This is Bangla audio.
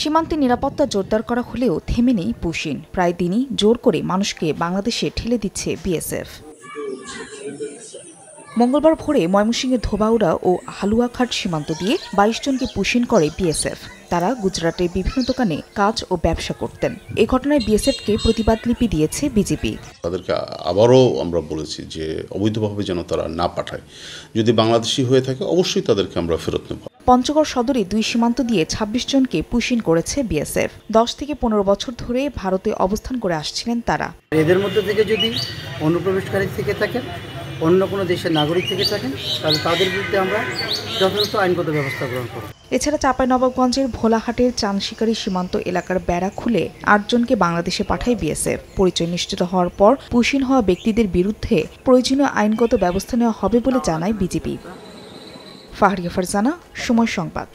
সীমান্তে নিরাপত্তা জোরদার করা হলেও থেমে নেই পুশিন। প্রায় দিনই জোর করে মানুষকে বাংলাদেশে ঠেলে দিচ্ছে বিএসএফ। মঙ্গলবার ভোরে ময়মনসিংহের ধোবাউড়া ও হালুয়াঘাট সীমান্ত দিয়ে ২২ জনকে পুশিন করে বিএসএফ। তারা গুজরাটের বিভিন্ন দোকানে কাজ ও ব্যবসা করতেন। এ ঘটনায় বিএসএফকে প্রতিবাদ লিপি দিয়েছে বিজেপি। তাদেরকে আবারও আমরা বলেছি যে অবৈধভাবে যেন তারা না পাঠায়, যদি বাংলাদেশি হয়ে থাকে অবশ্যই তাদেরকে আমরা ফেরত নেব। পঞ্চগড় সদরে ২ সীমান্ত দিয়ে ২৬ জনকে পুশিন করেছে বিএসএফ। ১০ থেকে ১৫ বছর ধরে ভারতে অবস্থান করে আসছিলেন তারা। এদের মধ্যে থেকে যদি অনুপ্রবেশকারী থেকে থাকেন, অন্য কোনো দেশের নাগরিক থেকে থাকেন, তাহলে তাদের বিরুদ্ধে আমরা যথাযথ আইনগত ব্যবস্থা গ্রহণ করব। এছাড়া চাঁপাইনবাবগঞ্জের ভোলাহাটের চানশিকারি সীমান্ত এলাকার বেড়া খুলে ৮ জনকে বাংলাদেশে পাঠায় বিএসএফ। পরিচয় নিশ্চিত হওয়ার পর পুশিন হওয়া ব্যক্তিদের বিরুদ্ধে প্রয়োজনীয় আইনগত ব্যবস্থা নেওয়া হবে বলে জানায় বিজেপি। ফাহরিয়া ফারজানা, সময় সংবাদ।